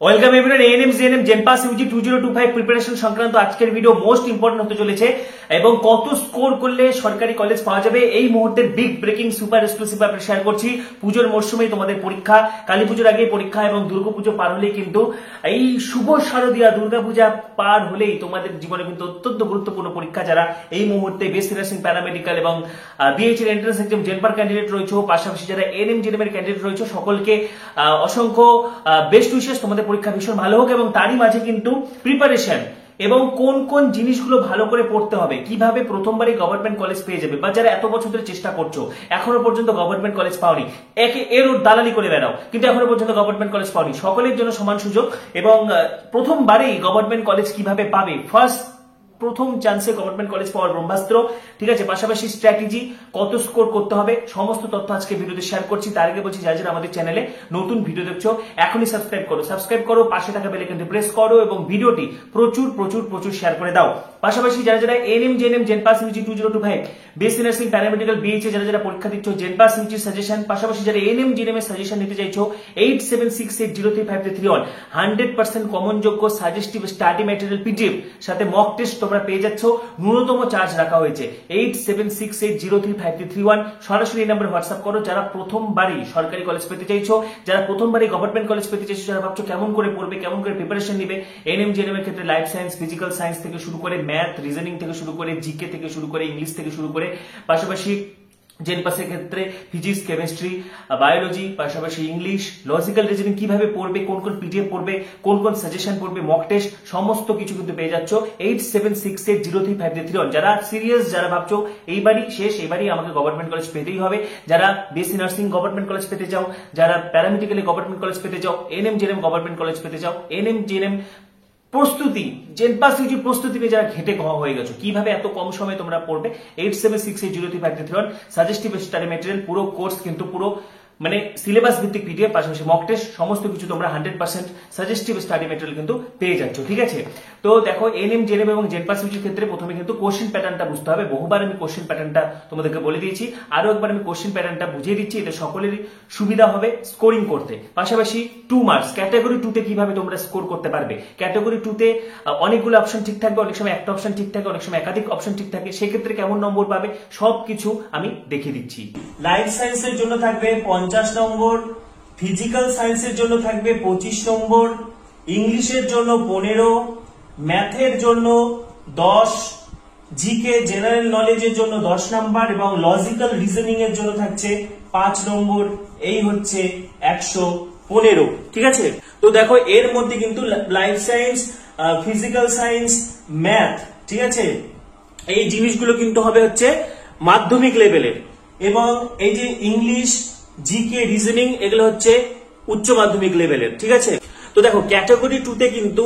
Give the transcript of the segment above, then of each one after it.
Welcome everyone. ANM GNM জেনপাস UG 2025 preparation সংক্রান্ত আজকের ভিডিও মোস্ট ইম্পর্টেন্ট হতে চলেছে এবং কত স্কোর করলে সরকারি কলেজ পাওয়া যাবে এই মুহূর্তের big breaking super exclusive update share করছি। পুজোর মরশুমে তোমাদের পরীক্ষা, কালী পুজোর আগে পরীক্ষা এবং দুর্গাপুজো পার হলেই কিন্তু এই শুভ শারদীয়া দুর্গাপূজা পার হলেই তোমাদের জীবনে কিন্তু অত্যন্ত গুরুত্বপূর্ণ পরীক্ষা। যারা এই মুহূর্তে বেসিক নার্সিং, প্যারামেডিক্যাল এবং বিএইচএর এন্ট্রান্স এক্সাম জেনপার ক্যান্ডিডেট রয়েছে, পাশাপাশি যারা এএনএম জিএনএম এর ক্যান্ডিডেট রয়েছে, সকলকে অসংখ্য বেস্ট উইশেস। তোমাদের পরীক্ষা ভীষণ ভালো হোক এবং তারই মাঝে কিন্তু প্রিপারেশন এবং কোন কোন জিনিসগুলো ভালো করে পড়তে হবে, কিভাবে প্রথমবারই গভর্নমেন্ট কলেজ পেয়ে যাবে, বা যারা এত বছর ধরে চেষ্টা করছো এখনো পর্যন্ত গভর্নমেন্ট কলেজ পাওনি, এর দালালি করে বেড়াও কিন্তু এখনো পর্যন্ত গভর্নমেন্ট কলেজ পাওনি, সকলের জন্য সমান সুযোগ এবং প্রথমবারেই গভর্নমেন্ট কলেজ কিভাবে পাবে, প্রথম চান্সে গভর্নমেন্ট কলেজ পাওয়ার ব্রহ্মাস্ত্র, ঠিক আছে, পাশাপাশি স্ট্র্যাটেজি, কত স্কোর করতে হবে, সমস্ত তথ্য আজকে ভিডিওতে শেয়ার করছি। তার আগে বলছি, যারা যারা আমাদের চ্যানেলে নতুন ভিডিও দেখছো এখনই সাবস্ক্রাইব করো, পাশে থাকা বেল আইকনটি প্রেস করো এবং ভিডিওটি প্রচুর প্রচুর প্রচুর শেয়ার করে দাও। পাশাপাশি যারা যারা এএনএম জিএনএম জেনপাস UG 2025 BSc nursing, paramedical, BHA যারা যারা পরীক্ষা দিচ্ছ, জেনপাস ইউজি সাজেশন, পাশাপাশি যারা এএনএম জিএনএম এর সাজেশন নিতে চাইছো 8768035331 100% কমন যোগ্য সাজেস্টিভ স্টাডি ম্যাটেরিয়াল পিডিএফ সাথে মক টেস্ট তোমরা পেয়ে যাচ্ছ। ন্যূনতম চার্জ রাখা হয়েছে 8768035331। সরাসরি এই নাম্বারে হোয়াটসঅ্যাপ করো যারা প্রথমবারই সরকারি কলেজ পেতে চাইছো, যারা প্রথমবারই গভর্নমেন্ট কলেজ পেতে চাইছো, যারা ভাবছো কেমন করে পড়বে, কেমন করে প্রিপারেশন নিবে। এএনএম জিএনএম এর ক্ষেত্রে লাইফ সায়েন্স, ফিজিক্যাল সায়েন্স থেকে শুরু করে ম্যাথ, রিজনিং থেকে শুরু করে জিকে থেকে শুরু করে ইংলিশ থেকে শুরু করে, পাশাপাশি জেনপাসের ক্ষেত্রে ফিজিক্স, কেমিস্ট্রি, বায়োলজি, পাশাপাশি ইংলিশ, লজিক্যাল রিজনিং কিভাবে পড়বে, কোন কোন পিডিএফ পড়বে, কোন কোন সাজেশন পড়বে, মক টেস্ট, সমস্ত কিছু কিন্তু পেয়ে যাচ্ছ 8768035331। যারা সিরিয়াস, যারা ভাবছো এইবারই আমাকে গভর্নমেন্ট কলেজ পেতেই হবে, যারা বিএসসি নার্সিং গভর্নমেন্ট কলেজ পেতে চাও, যারা প্যারামেডিক্যালে গভর্নমেন্ট কলেজ পেতে চাও, এএনএম জিএনএম গভর্নমেন্ট কলেজ পেতে চাও, এএনএম জিএনএম প্রস্তুতি, জেনপাস ইউজি প্রস্তুতি নিয়ে যারা ঘেটে হয়ে গেছো, কিভাবে এত কম সময়ে তোমরা পড়বে 8768035331 সাজেস্টিভ স্টাডি ম্যাটেরিয়াল পুরো কোর্স কিন্তু পুরো মানে সিলেবাস ভিত্তিক পিডিএফ, পাশাপাশি মক টেস্ট, সমস্ত কিছু তোমরা 100% সাজেস্টিভ স্টাডি ম্যাটেরিয়াল কিন্তু পেয়ে যাচ্ছ, ঠিক আছে। তো দেখো, এএনএম জিএনএম এবং জেনপাস ইউজির ক্ষেত্রে প্রথমে কিন্তু কোশ্চেন প্যাটার্নটা বুঝতে হবে। বহুবার আমি কোশ্চেন প্যাটার্নটা তোমাদেরকে বলে দিয়েছি, আরো একবার আমি কোশ্চেন প্যাটার্নটা বুঝিয়ে দিচ্ছি, এটা সকলেরই সুবিধা হবে স্কোরিং করতে। পাশাপাশি 2 মার্কস ক্যাটাগরি 2 তে কিভাবে তোমরা স্কোর করতে পারবে। ক্যাটাগরি 2 তে অনেকগুলো অপশন ঠিক থাকবে, অনেক সময় একটা অপশন ঠিক থাকে, অনেক সময় একাধিক অপশন ঠিক থাকে, সেক্ষেত্রে কেমন নম্বর পাবে সবকিছু আমি দেখিয়ে দিচ্ছি। লাইফ সায়েন্সের জন্য থাকবে 50 নম্বর, ফিজিক্যাল সায়েন্সের জন্য থাকবে 25 নম্বর, ইংলিশের জন্য 15, ম্যাথের জন্য 10, জিকে জেনারেল নলেজের জন্য 10 নাম্বার এবং লজিক্যাল রিজনিং এর জন্য থাকছে 5 নম্বর। এই হচ্ছে 115, ঠিক আছে। তো দেখো, এর মধ্যে কিন্তু life science, physical science, math, ঠিক আছে, এই জিনিসগুলো কিন্তু হবে হচ্ছে মাধ্যমিক লেভেলের এবং এই যে ইংলিশ, জিকে, রিজনিং এগুলো হচ্ছে উচ্চ মাধ্যমিক লেভেলের, ঠিক আছে। তো দেখো, ক্যাটাগরি 2 তে কিন্তু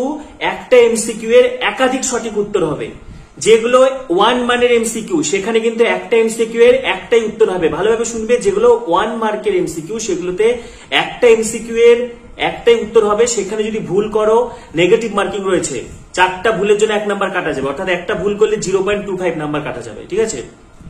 একটা এমসিকিউ এর একাধিক সঠিক উত্তর হবে, যেগুলো 1 মানের এমসিকিউ সেখানে কিন্তু একটা এমসিকিউ এর একটাই উত্তর হবে। ভালোভাবে শুনবে, যেগুলো 1 মার্কের এমসিকিউ সেগুলোতে একটা এমসিকিউ এর একটাই উত্তর হবে, সেখানে যদি ভুল করো নেগেটিভ মার্কিং রয়েছে, 4টা ভুলের জন্য 1 নাম্বার কাটা যাবে, অর্থাৎ একটা ভুল করলে 0.25 নাম্বার কাটা যাবে, ঠিক আছে।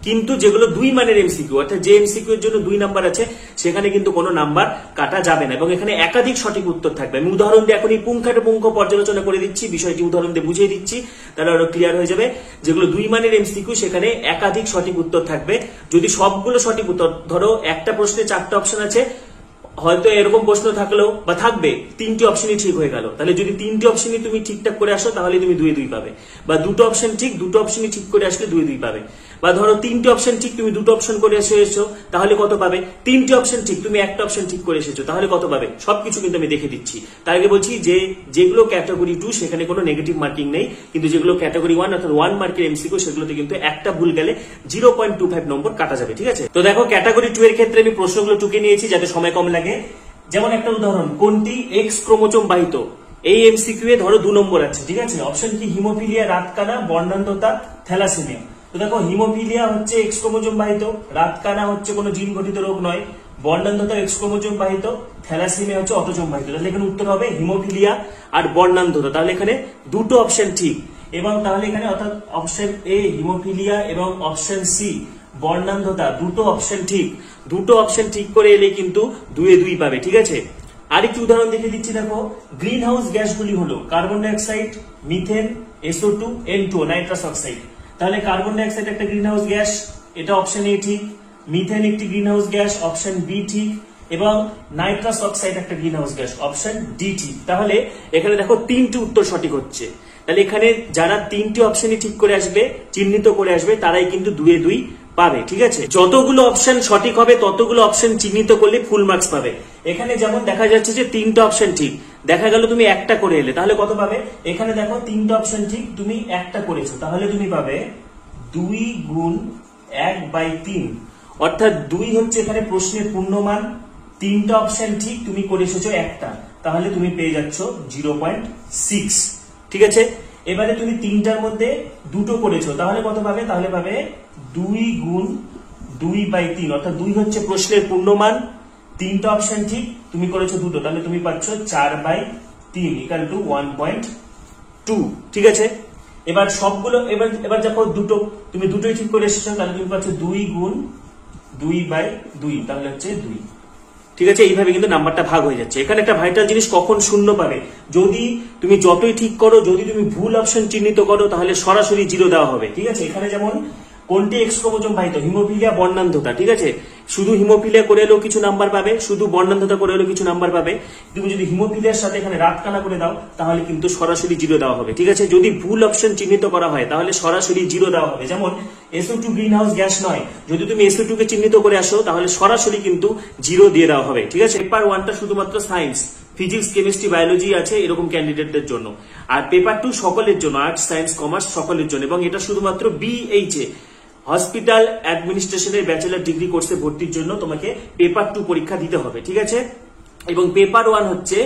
কিন্তু যেগুলো 2 মানের এমসিকিউ, অর্থাৎ যে এমসিকিউ এর জন্য 2 নাম্বার আছে সেখানে কিন্তু কোনো নাম্বার কাটা যাবে না এবং এখানে একাধিক সঠিক উত্তর থাকবে। আমি উদাহরণ দিয়ে এখনই পুঙ্খানুপুঙ্খ পর্যালোচনা করে দিচ্ছি, বিষয়টি উদাহরণ দিয়ে বুঝিয়ে দিচ্ছি, তাহলে আরো ক্লিয়ার হয়ে যাবে। যেগুলো 2 মানের এমসিকিউ সেখানে একাধিক সঠিক উত্তর থাকবে। যদি সবগুলো সঠিক উত্তর, ধরো একটা প্রশ্নে 4টা অপশন আছে, হয়তো এরকম প্রশ্ন থাকলেও বা থাকবে 3টি অপশনই ঠিক হয়ে গেল, তাহলে যদি 3টি অপশনই তুমি ঠিকঠাক করে আসো তাহলে তুমি 2-2 পাবে, বা 2টো অপশন ঠিক, 2টো অপশনই ঠিক করে আসলে 2-2 পাবে, বা ধরো 3টি অপশন ঠিক, তুমি 2টো অপশন করে এসেছো তাহলে কত পাবে, 3টি অপশন ঠিক, তুমি একটা অপশন ঠিক করে এসেছো তাহলে কত পাবে, সবকিছু কিন্তু আমি দেখে দিচ্ছি। তার আগে বলছি যে যেগুলো ক্যাটাগরি 2 সেখানে কোনো নেগেটিভ মার্কিং নেই, কিন্তু যেগুলো ক্যাটাগরি 1 অর্থাৎ 1 মার্কের এমসিকিউ সেগুলোতে কিন্তু একটা ভুল গেলে 0.25 নম্বর কাটা যাবে, ঠিক আছে। তো দেখো, ক্যাটাগরি 2 এর ক্ষেত্রে আমি প্রশ্নগুলো টুকে নিয়েছি যাতে সময় কম লাগে। যেমন একটা উদাহরণ, কোনটি এক্স ক্রোমোজোম বাহিত, এই এমসিকিউ এ ধরো 2 নম্বর আছে, ঠিক আছে। অপশন কি, হিমোফিলিয়া, রাতকানা, বর্ণান্ধতা, থ্যালাসেমিয়া। তো দেখো, হিমোফিলিয়া হচ্ছে এক্স ক্রোমোজোম বাহিত, রাতকানা হচ্ছে কোনো জিন ঘটিত রোগ নয়, বর্ণান্ধতা এক্স ক্রোমোজোম বাহিত, থ্যালাসেমিয়া হচ্ছে অটোজোম বাহিত। তাহলে এখানে উত্তর হবে হিমোফিলিয়া আর বর্ণান্ধতা। তাহলে এখানে 2টো অপশন ঠিক এবং তাহলে এখানে অর্থাৎ অপশন এ হিমোফিলিয়া এবং অপশন সি বর্ণান্ধতা, 2টো অপশন ঠিক, 2টো অপশন ঠিক করে এলে কিন্তু 2-2 পাবে, ঠিক আছে। আরেকটি উদাহরণ দেখে দিচ্ছি, দেখো গ্রিন হাউস গ্যাসগুলি হলো carbon dioxide, methane, SO2, N2, nitrous oxide. তাহলে কার্বন ডাইঅক্সাইড একটা গ্রিন হাউস গ্যাস, এটা অপশন এ ঠিক। মিথেন একটি green house gas, option B ঠিক। এবং নাইট্রাস অক্সাইড একটা green house gas, option D ঠিক। তাহলে এখানে দেখো তিনটি উত্তর সঠিক হচ্ছে। তাহলে এখানে যারা তিনটি অপশনই ঠিক করে আসবে, চিহ্নিত করে আসবে, তারাই কিন্তু 2 এ 2 পাবে। ঠিক আছে, যতগুলো অপশন সঠিক হবে ততগুলো অপশন চিহ্নিত করলে ফুল মার্কস পাবে। এখানে যেমন দেখা যাচ্ছে যে 3টা অপশন ঠিক, দেখা গেল তুমি একটা করে এলে, তাহলে কত পাবে? এখানে দেখো 3টা অপশন ঠিক, তুমি একটা করেছো, তাহলে তুমি পাবে 2 গুণ 1/3। অর্থাৎ 2 হচ্ছে এখানে প্রশ্নের পূর্ণমান। 3টা অপশন ঠিক, তুমি করে এসেছো একটা, তাহলে তুমি পেয়ে যাচ্ছ 0.6। ঠিক আছে, এবারে তুমি 3টার মধ্যে 2টো করেছো, তাহলে কত পাবে? তাহলে পাবে 2 গুণ 2/3, অর্থাৎ 2 হচ্ছে প্রশ্নের পূর্ণমান। 3টা অপশন ঠিক, তুমি করেছো 2টো, তাহলে তুমি পাচ্ছ 4/3 ইকুয়াল টু 1.2। ঠিক আছে, এবার সবগুলো এবার দেখো তুমি দুটোই ঠিক করে এসেছো, তাহলে তুমি পাচ্ছ 2 গুণ 2/2, তাহলে হচ্ছে 2। ঠিক আছে, এইভাবে কিন্তু নাম্বারটা ভাগ হয়ে যাচ্ছে। এখানে একটা ভাইটাল জিনিস, কখন শূন্য পাবে? যদি তুমি যতই ঠিক করো, যদি তুমি ভুল অপশন চিহ্নিত করো, তাহলে সরাসরি 0 দেওয়া হবে। ঠিক আছে, এখানে যেমন কোনটি এক্স ক্রোমোজোম বাহিত? হিমোফিলিয়া, বর্ণান্ধতা। ঠিক আছে, শুধু হিমোফিলিয়া করে এলেও কিছু নাম্বার পাবে, শুধু বর্ণান্ধতা করে এলেও কিছু নাম্বার পাবে। তুমি যদি হিমোফিলিয়ার সাথে এখানে রাত কানা করে দাও, তাহলে কিন্তু সরাসরি 0 দেওয়া হবে। ঠিক আছে, যদি ভুল অপশন চিহ্নিত করা হয়, তাহলে সরাসরি 0 দেওয়া হবে। যেমন SO2 গ্রিন হাউস গ্যাস নয়, যদি তুমি SO2 কে চিহ্নিত করে আসো, তাহলে সরাসরি কিন্তু 0 দিয়ে দেওয়া হবে। ঠিক আছে, পেপার 1টা শুধুমাত্র সায়েন্স, ফিজিক্স, কেমিস্ট্রি, বায়োলজি আছে এরকম ক্যান্ডিডেটদের জন্য, আর পেপার 2 সকলের জন্য, আর্টস, সায়েন্স, কমার্স সকলের জন্য। এবং এটা শুধুমাত্র BH হসপিটাল অ্যাডমিনিস্ট্রেশনের ব্যাচেলর ডিগ্রি কোর্সে ভর্তির জন্য তোমাকে পেপার 2 পরীক্ষা দিতে হবে। ঠিক আছে, এবং পেপার 1 হচ্ছে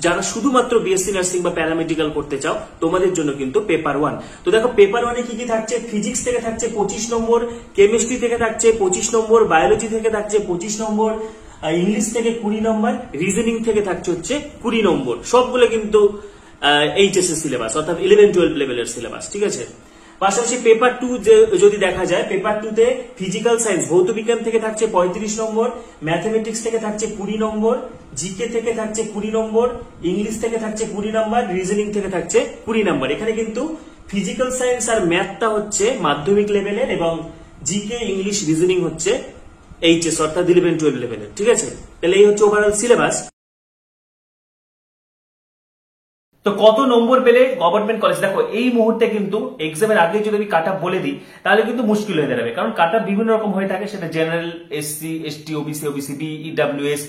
যারা শুধুমাত্র BSc নার্সিং বা প্যারামেডিক্যাল করতে চাও, তোমাদের জন্য কিন্তু পেপার 1। তো দেখো পেপার 1 এ কি কি থাকছে? ফিজিক্স থেকে থাকছে 25 নম্বর, কেমিস্ট্রি থেকে থাকছে 25 নম্বর, বায়োলজি থেকে থাকছে 25 নম্বর, ইংলিশ থেকে 20 নম্বর, রিজনিং থেকে থাকছে হচ্ছে 20 নম্বর। সবগুলো কিন্তু এইচএস এর সিলেবাস, অর্থাৎ 11-12 লেভেলের সিলেবাস। ঠিক আছে, পাশাপাশি পেপার 2 যদি দেখা যায়, পেপার 2 তে ফিজিক্যাল সায়েন্স, ভৌত বিজ্ঞান থেকে থাকছে 35 নম্বর, ম্যাথমেটিক্স থেকে থাকছে 20 নম্বর, জিকে থেকে থাকছে 20 নম্বর, ইংলিশ থেকে থাকছে 20 নম্বর, রিজনিং থেকে থাকছে 20 নম্বর। এখানে কিন্তু ফিজিক্যাল সায়েন্স আর ম্যাথটা হচ্ছে মাধ্যমিক লেভেলের, এবং জিকে, ইংলিশ, রিজনিং হচ্ছে এইচএস অর্থাৎ 11-12 লেভেলের। ঠিক আছে, তাহলে এই হচ্ছে ওভারঅল সিলেবাস। তো কত নম্বর পেলে গভর্নমেন্ট কলেজ? দেখো এই মুহূর্তে কিন্তু এক্সামের আগে যদি আমি কাট অফ বলে দিই, তাহলে কিন্তু মুশকিল হয়ে দাঁড়াবে, কারণ কাট অফ বিভিন্ন রকম হয়ে থাকে। সেটা general, SC, ST, OBC, OBCB, EWS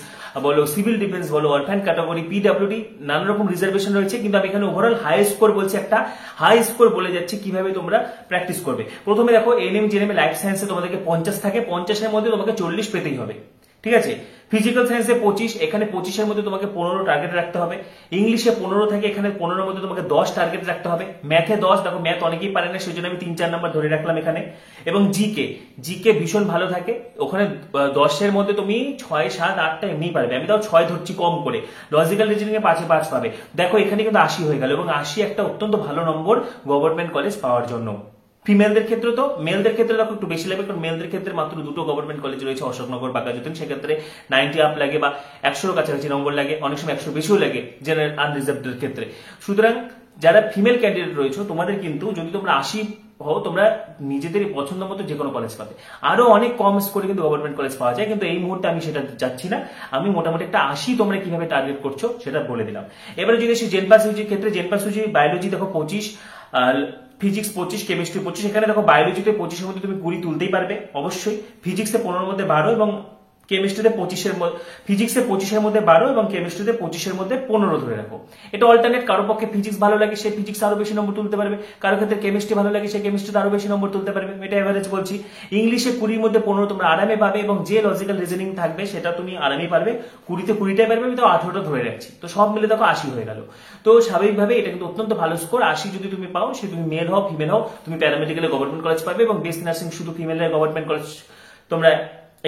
বলো, সিভিল ডিফেন্স বলো, অরফ্যান ক্যাটাগরি, PWD, নানা রকম রিজার্ভেশন রয়েছে। কিন্তু আমি এখানে ওভারঅল হাই স্কোর বলছি, একটা হাই স্কোর বলে যাচ্ছি কিভাবে তোমরা প্র্যাকটিস করবে। প্রথমে দেখো এনএম, জেএনএম, লাইফ সায়েন্সে তোমাদেরকে 50 থাকে, 50-এর মধ্যে তোমাকে 40 পেতেই হবে। ঠিক আছে, ফিজিক্যাল সায়েন্সে 25, এখানে 25-এর মধ্যে তোমাকে 15 টার্গেট রাখতে হবে। ইংলিশে 15 থাকে, এখানে 15-এর মধ্যে তোমাকে 10 টার্গেট রাখতে হবে। ম্যাথে 10, দেখো ম্যাথ অনেকেই পারে না, সেজন্য আমি 3-4 নাম্বার ধরে রাখলাম এখানে। এবং জিকে ভীষণ ভালো থাকে, ওখানে 10-এর মধ্যে তুমি 6, 7, 8টা এমনি পারবে, আমি তাও 6 ধরছি কম করে। লজিক্যাল রিজনিং এ 5-এ 5 পাবে। দেখো এখানে কিন্তু 80 হয়ে গেল, এবং 80 একটা অত্যন্ত ভালো নম্বর গভর্নমেন্ট কলেজ পাওয়ার জন্য। ফিমেলদের ক্ষেত্রে তো, মেলদের ক্ষেত্রে দেখো একটু বেশি লাগবে, কারণ মেলদের ক্ষেত্রে মাত্র 2টো গভর্নমেন্ট কলেজ রয়েছে, অশোকনগর, বাঘাযতীন। সেক্ষেত্রে 90 আপ লাগে বা 100-এর কাছাকাছি নম্বর লাগে, অনেক সময় 100 বেশিও লাগে জেনারেল আনরিজার্ভদের ক্ষেত্রে। সুতরাং যারা ফিমেল ক্যান্ডিডেট রয়েছে, তোমাদের কিন্তু যদি তোমরা 80 হও, তোমরা নিজেদের পছন্দ মতো যে কোনো কলেজ পাবে। আরো অনেক কম স্কোরে কিন্তু গভর্নমেন্ট কলেজ পাওয়া যায়, কিন্তু এই মুহূর্তে আমি সেটা যাচ্ছি না। আমি মোটামুটি একটা 80 তোমরা কিভাবে টার্গেট করছো সেটা বলে দিলাম। এবারে যদি আসি জেনপাস ইউজির ক্ষেত্রে, জেনপাস ইউজি বায়োলজি দেখো 25, ফিজিক্স 25, কেমিস্ট্রি 25। এখানে দেখো বায়োলজিতে 25-এর মধ্যে তুমি 20 তুলতেই পারবে অবশ্যই, ফিজিক্সে 15-এর মধ্যে 12, এবং কেমিস্ট্রিতে 25-এর মধ্যে, ফিজিক্সে 25-এর মধ্যে 12 এবং কেমিস্ট্রিতে 25-এর মধ্যে 15 ধরে রাখো। এটা অল্টারনেট, কারো পক্ষে ফিজিক্স ভালো লাগে সে ফিজিক্স আরো বেশি নম্বর তুলতে পারবে, কারো ক্ষেত্রে কেমিস্ট্রি ভালো লাগে সে কেমিস্ট্রিতে আরো বেশি নম্বর তুলতে পারবে। এটা এভারেজ বলছি। ইংলিশে 20-এর মধ্যে 15 তোমরা আরামে পাবে, এবং যে লজিক্যাল রিজনিং থাকবে সেটা তুমি আরামে পারবে। 20-তে 20টাই পারবে, আমি তো 18টা ধরে রাখছি। তো সব মিলে দেখো 80 হয়ে গেল। তো স্বাভাবিকভাবে এটা কিন্তু অত্যন্ত ভালো স্কোর। 80 যদি তুমি পাও, সে তুমি মেল হও ফিমেল হও, তুমি প্যারামেডিক্যালে গভর্নমেন্ট কলেজ পাবে, এবং বিএসসি নার্সিং শুধু ফিমেলের গভর্নমেন্ট কলেজ তোমরা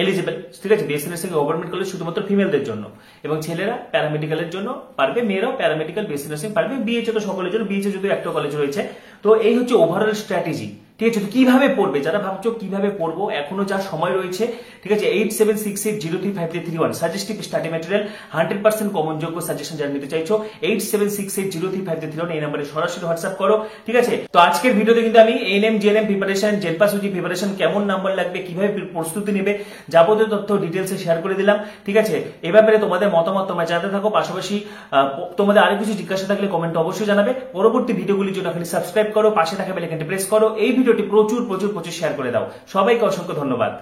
এলিজিবল। ঠিক আছে, বিএসসি নার্সিং গভর্নমেন্ট কলেজ শুধুমাত্র ফিমেলদের জন্য, এবং ছেলেরা প্যারামেডিক্যালের জন্য পারবে, মেয়েরাও প্যারামেডিক্যাল বিএসসি নার্সিং পারবে। বিএইচএ তো সকলের জন্য, বিএইচএ যদি একটা কলেজ রয়েছে। তো এই হচ্ছে ওভারঅল স্ট্র্যাটেজি। ঠিক আছে? তো কিভাবে পড়বে, যারা ভাবছো কিভাবে পড়বো, এখনো যা সময় রয়েছে, ঠিক আছে, 8768035331 সাজেস্টিভ স্টাডি ম্যাটেরিয়াল 100% কমন যোগ্য সাজেশন যারা নিতে চাইছো 8768035331 এই নম্বরে সরাসরি হোয়াটসঅ্যাপ করো। ঠিক আছে, তো আজকের ভিডিওতে কিন্তু আমি এএনএম জিএনএম প্রিপারেশন, জেলপাস ইউজি প্রিপারেশন কেমন নাম্বার লাগবে, কিভাবে প্রস্তুতি নেবে, যাবতীয় তথ্য ডিটেলসে শেয়ার করে দিলাম। ঠিক আছে, এ ব্যাপারে তোমাদের মতামত তোমরা জানাতে থাকো। পাশাপাশি তোমাদের আরো কিছু জিজ্ঞাসা থাকলে কমেন্টে অবশ্যই জানাবে। পরবর্তী ভিডিওগুলির জন্য এখানে সাবস্ক্রাইব করো, পাশে থাকা বেল আইকনটি প্রেস করো, এই ভিডিওটি প্রচুর শেয়ার করে দাও। সবাইকে অসংখ্য ধন্যবাদ।